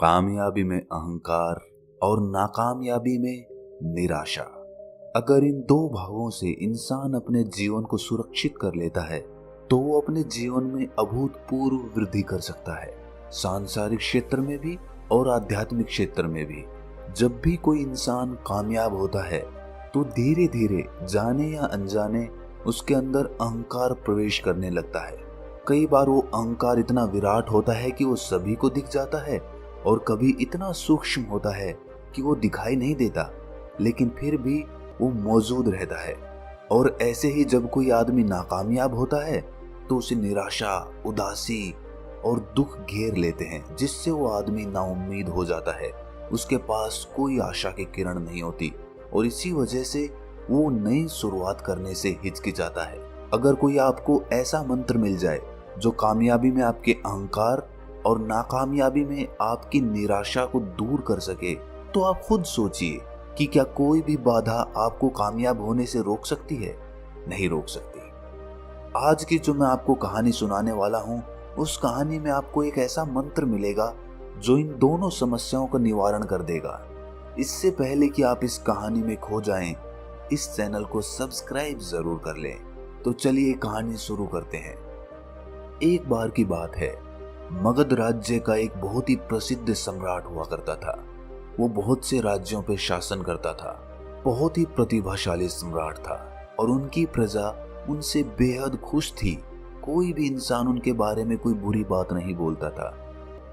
कामयाबी में अहंकार और नाकामयाबी में निराशा। अगर इन दो भावों से इंसान अपने जीवन को सुरक्षित कर लेता है तो वो अपने जीवन में अभूतपूर्व वृद्धि कर सकता है, सांसारिक क्षेत्र में भी और आध्यात्मिक क्षेत्र में भी। जब भी कोई इंसान कामयाब होता है तो धीरे धीरे जाने या अनजाने उसके अंदर अहंकार प्रवेश करने लगता है। कई बार वो अहंकार इतना विराट होता है कि वो सभी को दिख जाता है और कभी इतना सूक्ष्म होता है कि वो दिखाई नहीं देता, लेकिन फिर भी वो मौजूद रहता है। और ऐसे ही जब कोई आदमी नाकामयाब होता है तो उसे निराशा, उदासी और दुख घेर लेते हैं, जिससे वो आदमी नाउम्मीद हो जाता है। उसके पास कोई आशा की किरण नहीं होती और इसी वजह से वो नई शुरुआत करने से हिचकिचाता है। अगर कोई आपको ऐसा मंत्र मिल जाए जो कामयाबी में आपके अहंकार और नाकामयाबी में आपकी निराशा को दूर कर सके, तो आप खुद सोचिए कि क्या कोई भी बाधा आपको कामयाब होने से रोक सकती है? नहीं रोक सकती। आज की जो मैं आपको कहानी सुनाने वाला हूं, उस कहानी में आपको एक ऐसा मंत्र मिलेगा जो इन दोनों समस्याओं का निवारण कर देगा। इससे पहले कि आप इस कहानी में खो जाएं, इस चैनल को सब्सक्राइब जरूर कर लें। तो चलिए कहानी शुरू करते हैं। एक बार की बात है, मगध राज्य का एक बहुत ही प्रसिद्ध सम्राट हुआ करता था। वो बहुत से राज्यों पर शासन करता था, बहुत ही प्रतिभाशाली सम्राट था और उनकी प्रजा उनसे बेहद खुश थी। कोई भी इंसान उनके बारे में कोई बुरी बात नहीं बोलता था।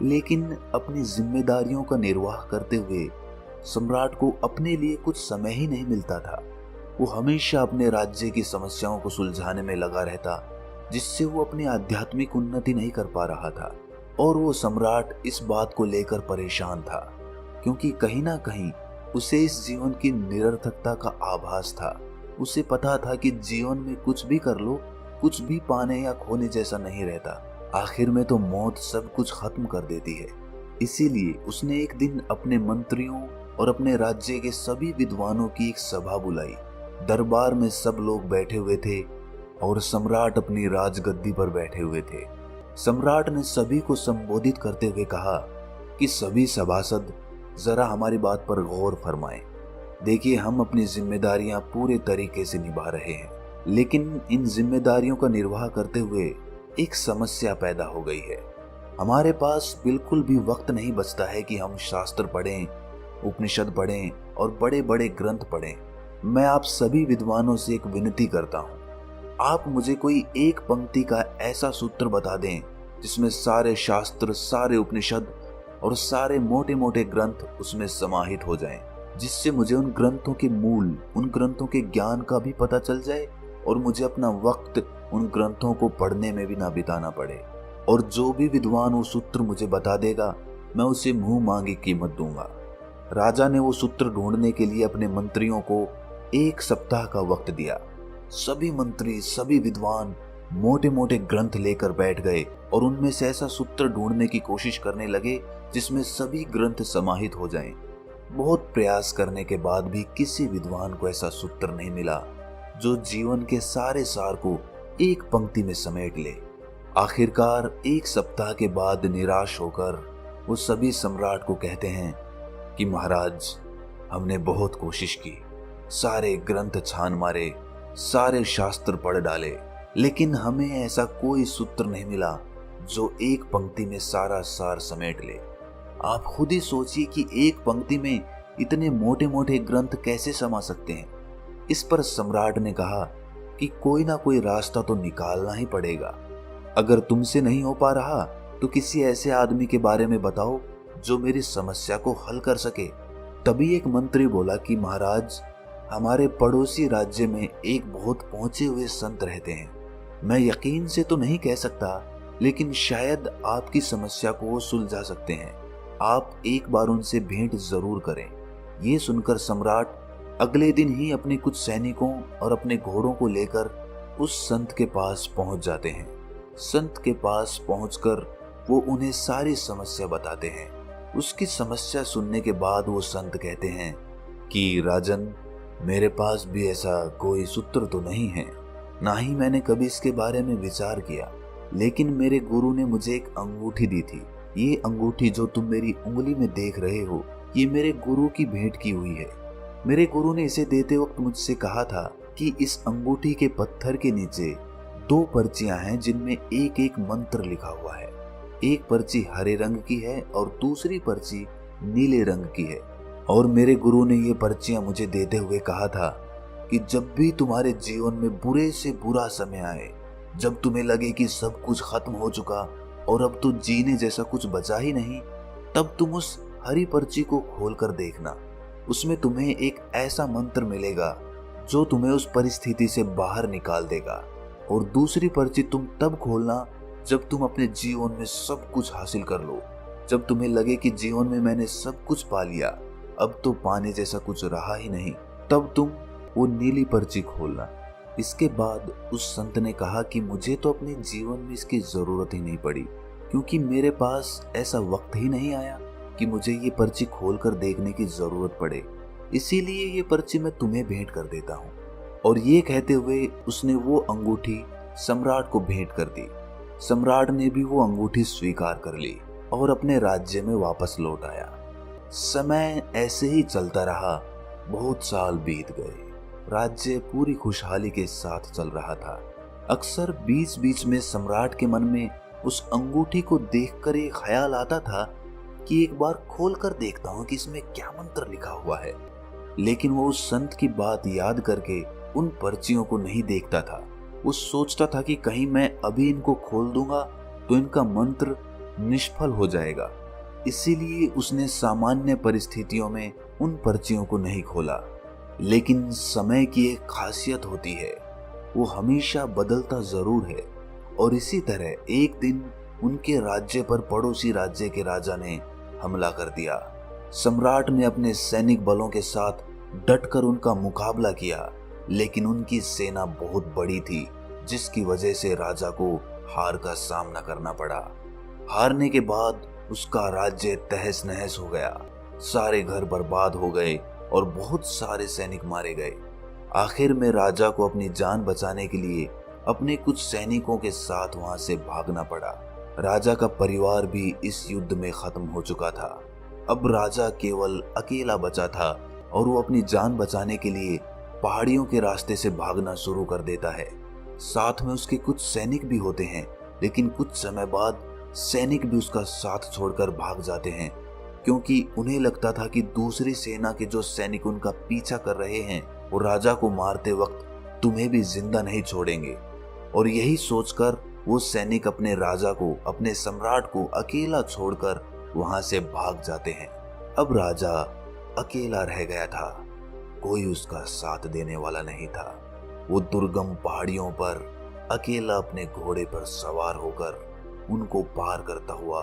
लेकिन अपनी जिम्मेदारियों का निर्वाह करते हुए सम्राट को अपने लिए कुछ समय ही नहीं मिलता था। वो हमेशा अपने राज्य की समस्याओं को सुलझाने में लगा रहता, जिससे वो अपनी आध्यात्मिक उन्नति नहीं कर पा रहा था। और वो सम्राट इस बात को लेकर परेशान था, क्योंकि कहीं ना कहीं उसे इस जीवन की निरर्थकता का आभास था। उसे पता था कि जीवन में कुछ भी कर लो, कुछ भी पाने या खोने जैसा नहीं रहता। आखिर में तो मौत सब कुछ खत्म कर देती है। इसीलिए उसने एक दिन अपने मंत्रियों और अपने राज्य के सभी विद्वानों की एक सभा बुलाई। दरबार में सब लोग बैठे हुए थे और सम्राट अपनी राजगद्दी पर बैठे हुए थे। सम्राट ने सभी को संबोधित करते हुए कहा कि सभी सभासद जरा हमारी बात पर गौर फरमाएं। देखिए, हम अपनी जिम्मेदारियां पूरे तरीके से निभा रहे हैं, लेकिन इन जिम्मेदारियों का निर्वाह करते हुए एक समस्या पैदा हो गई है। हमारे पास बिल्कुल भी वक्त नहीं बचता है कि हम शास्त्र पढ़ें, उपनिषद पढ़ें और बड़े बड़े ग्रंथ पढ़ें। मैं आप सभी विद्वानों से एक विनती करता हूँ, आप मुझे कोई एक पंक्ति का ऐसा सूत्र बता दें जिसमें सारे शास्त्र, सारे उपनिषद और सारे मोटे मोटे ग्रंथ उसमें समाहित हो जाएं, जिससे मुझे उन ग्रंथों के मूल, उन ग्रंथों के ज्ञान का भी पता चल जाए और मुझे अपना वक्त उन ग्रंथों को पढ़ने में भी ना बिताना पड़े। और जो भी विद्वान वो सूत्र मुझे बता देगा, मैं उसे मुंह मांगी कीमत दूंगा। राजा ने वो सूत्र ढूंढने के लिए अपने मंत्रियों को 1 सप्ताह का वक्त दिया। सभी मंत्री, सभी विद्वान मोटे मोटे ग्रंथ लेकर बैठ गए और उनमें से ऐसा सूत्र ढूंढने की कोशिश करने लगे जिसमें सभी ग्रंथ समाहित हो जाएं। बहुत प्रयास करने के बाद भी किसी विद्वान को ऐसा सूत्र नहीं मिला जो जीवन के सारे सार को एक पंक्ति में समेट ले। आखिरकार 1 सप्ताह के बाद निराश होकर वो सभी सम्राट को कहते हैं कि महाराज, हमने बहुत कोशिश की, सारे ग्रंथ छान मारे, सारे शास्त्र पढ़ डाले, लेकिन हमें ऐसा कोई सूत्र नहीं मिला जो एक पंक्ति में सारा सार समेट ले। आप खुद ही सोचिए कि एक पंक्ति में इतने मोटे मोटे ग्रंथ कैसे समा सकते हैं। इस पर सम्राट ने कहा कि कोई ना कोई रास्ता तो निकालना ही पड़ेगा। अगर तुमसे नहीं हो पा रहा तो किसी ऐसे आदमी के बारे में बताओ जो मेरी समस्या को हल कर सके। तभी एक मंत्री बोला कि महाराज, हमारे पड़ोसी राज्य में एक बहुत पहुंचे हुए संत रहते हैं। मैं यकीन से तो नहीं कह सकता, लेकिन शायद आपकी समस्या को वो सुलझा सकते हैं। आप एक बार उनसे भेंट जरूर करें। ये सुनकर सम्राट अगले दिन ही अपने कुछ सैनिकों और अपने घोड़ों को लेकर उस संत के पास पहुंच जाते हैं। संत के पास पहुंचकर वो उन्हें सारी समस्या बताते हैं। उसकी समस्या सुनने के बाद वो संत कहते हैं कि राजन, मेरे पास भी ऐसा कोई सूत्र तो नहीं है, ना ही मैंने कभी इसके बारे में विचार किया, लेकिन मेरे गुरु ने मुझे एक अंगूठी दी थी। ये अंगूठी जो तुम मेरी उंगली में देख रहे हो, ये मेरे गुरु की भेंट की हुई है। मेरे गुरु ने इसे देते वक्त मुझसे कहा था कि इस अंगूठी के पत्थर के नीचे 2 पर्चियां हैं जिनमें एक एक मंत्र लिखा हुआ है। एक पर्ची हरे रंग की है और दूसरी पर्ची नीले रंग की है। और मेरे गुरु ने ये पर्चियां मुझे देते हुए कहा था कि जब भी तुम्हारे जीवन में बुरे से बुरा समय आए, जब तुम्हें लगे कि सब कुछ खत्म हो चुका और अब तो जीने जैसा कुछ बचा ही नहीं, तब तुम उस हरी पर्ची को खोलकर देखना। उसमें तुम्हें एक ऐसा मंत्र मिलेगा जो तुम्हें उस परिस्थिति से बाहर निकाल देगा। और दूसरी पर्ची तुम तब खोलना जब तुम अपने जीवन में सब कुछ हासिल कर लो, जब तुम्हें लगे कि जीवन में मैंने सब कुछ पा लिया, अब तो पाने जैसा कुछ रहा ही नहीं, तब तुम वो नीली पर्ची खोलना। इसके बाद उस संत ने कहा कि मुझे तो अपने जीवन में इसकी जरूरत ही नहीं पड़ी, क्योंकि मेरे पास ऐसा वक्त ही नहीं आया कि मुझे ये पर्ची खोलकर देखने की जरूरत पड़े। इसीलिए ये पर्ची मैं तुम्हें भेंट कर देता हूँ। और ये कहते हुए उसने वो अंगूठी सम्राट को भेंट कर दी। सम्राट ने भी वो अंगूठी स्वीकार कर ली और अपने राज्य में वापस लौट आया। समय ऐसे ही चलता रहा। बहुत साल बीत गए। राज्य पूरी खुशहाली के साथ चल रहा था। अक्सर बीच बीच में सम्राट के मन में उस अंगूठी को देखकर एक ख्याल आता था कि एक बार खोलकर देखता हूं कि इसमें क्या मंत्र लिखा हुआ है। लेकिन वो उस संत की बात याद करके उन पर्चियों को नहीं देखता था। वो सोचता था कि कहीं मैं अभी इनको खोल दूंगा तो इनका मंत्र निष्फल हो जाएगा। इसीलिए उसने सामान्य परिस्थितियों में उन पर्चियों को नहीं खोला। लेकिन समय की एक खासियत होती है, वो हमेशा बदलता जरूर है। और इसी तरह एक दिन उनके राज्य पर पड़ोसी राज्य के राजा ने हमला कर दिया। सम्राट ने अपने सैनिक बलों के साथ डटकर उनका मुकाबला किया, लेकिन उनकी सेना बहुत बड़ी थी, जिसकी वजह से राजा को हार का सामना करना पड़ा। हारने के बाद उसका राज्य तहस नहस हो गया। सारे घर बर्बाद हो गए और बहुत सारे सैनिक मारे गए। आखिर में राजा को अपनी जान बचाने के लिए अपने कुछ सैनिकों के साथ वहां से भागना पड़ा। राजा का परिवार भी इस युद्ध में खत्म हो चुका था। अब राजा केवल अकेला बचा था और वो अपनी जान बचाने के लिए पहाड़ियों के रास्ते से भागना शुरू कर देता है। साथ में उसके कुछ सैनिक भी होते हैं, लेकिन कुछ समय बाद सैनिक भी उसका साथ छोड़कर भाग जाते हैं, क्योंकि उन्हें लगता था कि दूसरी सेना के जो सैनिक उनका पीछा कर रहे हैं वो राजा को मारते वक्त तुम्हें भी जिंदा नहीं छोड़ेंगे। और यही सोचकर वो सैनिक अपने राजा को, अपने सम्राट को अकेला छोड़कर वहां से भाग जाते हैं। अब राजा अकेला रह गया था। कोई उसका साथ देने वाला नहीं था। वो दुर्गम पहाड़ियों पर अकेला अपने घोड़े पर सवार होकर उनको पार करता हुआ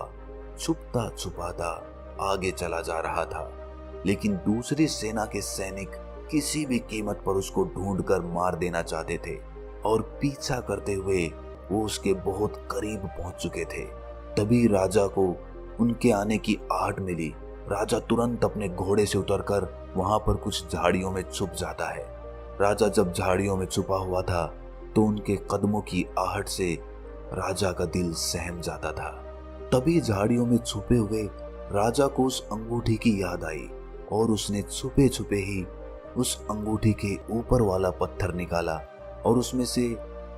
छुपता छुपाता आगे चला जा रहा था। लेकिन दूसरी सेना के सैनिक किसी भी कीमत पर उसको ढूंढकर मार देना चाहते थे और पीछा करते हुए वो उसके बहुत करीब पहुंच चुके थे। तभी राजा को उनके आने की आहट मिली। राजा तुरंत अपने घोड़े से उतरकर वहां पर कुछ झाड़ियों में छुप जाता है। राजा जब झाड़ियों में छुपा हुआ था तो उनके कदमों की आहट से राजा का दिल सहम जाता था। तभी झाड़ियों में छुपे हुए राजा को उस अंगूठी की याद आई और उसने छुपे छुपे ही उस अंगूठी के ऊपर वाला पत्थर निकाला और उसमें से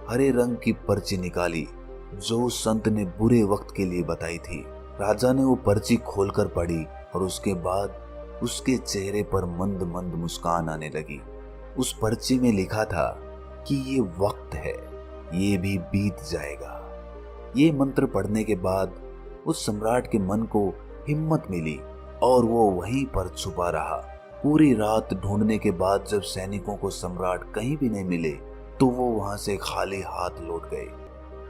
हरे रंग की पर्ची निकाली जो उस संत ने बुरे वक्त के लिए बताई थी। राजा ने वो पर्ची खोलकर पढ़ी और उसके बाद उसके चेहरे पर मंद मंद मुस्कान आने लगी। उस पर्ची में लिखा था कि ये वक्त है, ये भी बीत जाएगा। ये मंत्र पढ़ने के बाद उस सम्राट के मन को हिम्मत मिली और वो वहीं पर छुपा रहा। पूरी रात ढूंढने के बाद जब सैनिकों को सम्राट कहीं भी नहीं मिले तो वो वहां से खाली हाथ लौट गए।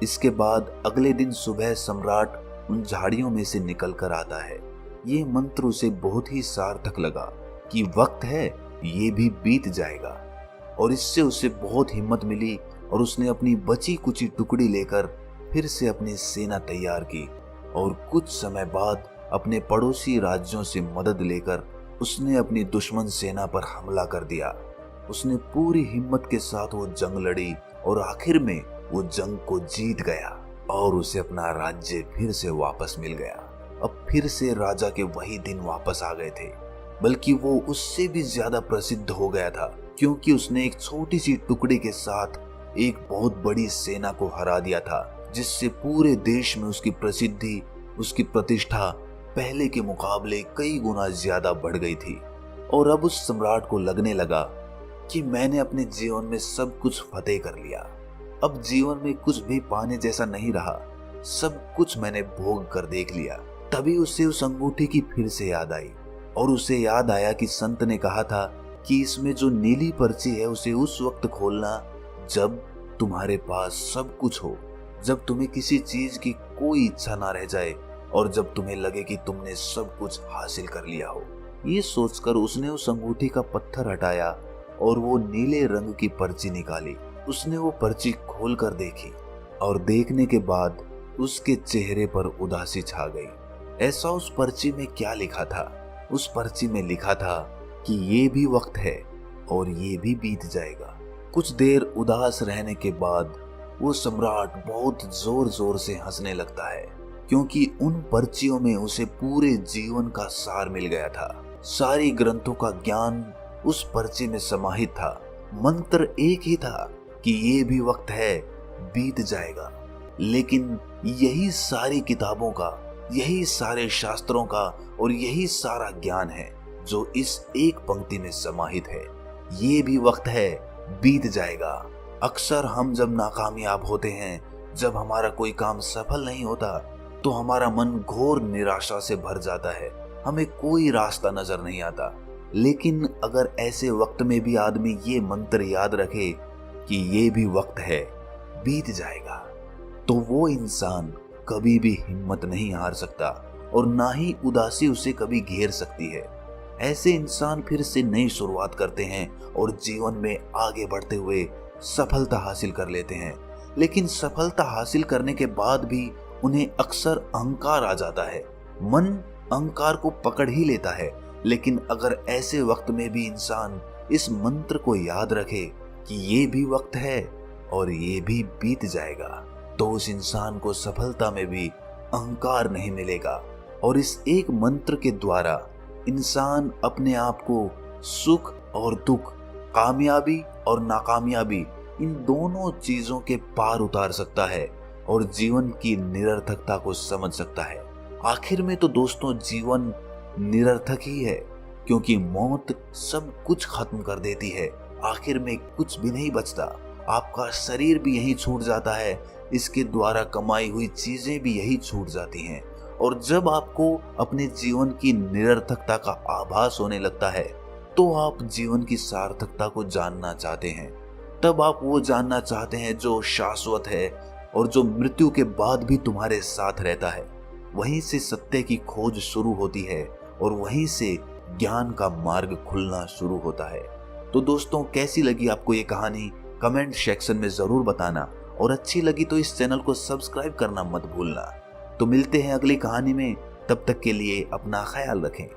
इसके बाद अगले दिन सुबह सम्राट उन झाड़ियों में से निकल कर आता है। ये मंत्र उसे बहुत ही सार्थक लगा कि वक्त है, ये भी बीत जाएगा। और इससे उसे बहुत हिम्मत मिली और उसने अपनी बची कुची टुकड़ी लेकर फिर से अपनी सेना तैयार की और कुछ समय बाद अपने पड़ोसी राज्यों से मदद लेकर उसने अपनी दुश्मन सेना पर हमला कर दिया। उसने पूरी हिम्मत के साथ वो जंग लड़ी और आखिर में वो जंग को जीत गया और उसे अपना राज्य फिर से वापस मिल गया। अब फिर से राजा के वही दिन वापस आ गए थे, बल्कि वो उससे भी ज्यादा प्रसिद्ध हो गया था, क्योंकि उसने एक छोटी सी टुकड़ी के साथ एक बहुत बड़ी सेना को हरा दिया था, जिससे पूरे देश में उसकी प्रसिद्धि, उसकी प्रतिष्ठा पहले के मुकाबले कई गुना ज्यादा बढ़ गई थी। और अब उस सम्राट को लगने लगा कि मैंने अपने जीवन में सब कुछ फतेह कर लिया, अब जीवन में कुछ भी पाने जैसा नहीं रहा, सब कुछ मैंने भोग कर देख लिया। तभी उसे उस अंगूठी की फिर से याद आई, और उसे याद आया कि संत ने कहा था कि इसमें जो नीली पर्ची है उसे उस वक्त खोलना जब तुम्हारे पास सब कुछ हो, जब तुम्हें किसी चीज की कोई इच्छा ना रह जाए, और जब तुम्हें लगे कि तुमने सब कुछ हासिल कर लिया हो। ये सोचकर उसने उस अंगूठी का पत्थर हटाया और वो नीले रंग की पर्ची निकाली। उसने वो पर्ची खोल कर देखी, और देखने के बाद उसके चेहरे पर उदासी छा गई। ऐसा उस पर्ची में क्या लिखा था? उस पर्ची में लिखा था कि ये भी वक्त है और ये भी बीत जाएगा। कुछ देर उदास रहने के बाद वो सम्राट बहुत जोर जोर से हंसने लगता है, क्योंकि उन पर्चियों में उसे पूरे जीवन का सार मिल गया था। सारी ग्रंथों का ज्ञान उस पर्ची में समाहित था। मंत्र एक ही था कि ये भी वक्त है, बीत जाएगा। लेकिन यही सारी किताबों का, यही सारे शास्त्रों का और यही सारा ज्ञान है जो इस एक पंक्ति में समाहित है। ये भी वक्त है, बीत जाएगा। अक्सर हम जब नाकामयाब होते हैं, जब हमारा कोई काम सफल नहीं होता, तो हमारा मन घोर निराशा से भर जाता है, हमें कोई रास्ता नजर नहीं आता। लेकिन अगर ऐसे वक्त में भी आदमी ये मंत्र याद रखे कि ये भी वक्त है, बीत जाएगा, तो वो इंसान कभी भी हिम्मत नहीं हार सकता और ना ही उदासी उसे कभी घेर सकती है। ऐसे इंसान फिर से नई शुरुआत करते हैं और जीवन में आगे बढ़ते हुए सफलता हासिल कर लेते हैं। लेकिन सफलता हासिल करने के बाद भी उन्हें अक्सर अहंकार आ जाता है। मन अहंकार को पकड़ ही लेता है। लेकिन अगर ऐसे वक्त में भी इंसान इस मंत्र को याद रखे कि ये भी वक्त है और ये भी बीत जाएगा, तो उस इंसान को सफलता में भी अहंकार नहीं मिलेगा। और इस एक मंत्र के द्वारा इंसान अपने आप को सुख और दुख, कामयाबी और नाकामयाबी, इन दोनों चीजों के पार उतार सकता है और जीवन की निरर्थकता को समझ सकता है। आखिर में तो दोस्तों जीवन निरर्थक ही है, क्योंकि मौत सब कुछ खत्म कर देती है। आखिर में कुछ भी नहीं बचता। आपका शरीर भी यहीं छूट जाता है, इसके द्वारा कमाई हुई चीजें भी यही छूट जाती हैं। और जब आपको अपने जीवन की निरर्थकता का आभास होने लगता है, तो आप जीवन की सार्थकता को जानना चाहते हैं। तब आप वो जानना चाहते हैं जो शाश्वत है और जो मृत्यु के बाद भी तुम्हारे साथ रहता है। वहीं से सत्य की खोज शुरू होती है और वहीं से ज्ञान का मार्ग खुलना शुरू होता है। तो दोस्तों, कैसी लगी आपको ये कहानी? कमेंट सेक्शन में जरूर बताना, और अच्छी लगी तो इस चैनल को सब्सक्राइब करना मत भूलना। तो मिलते हैं अगली कहानी में, तब तक के लिए अपना ख्याल रखें।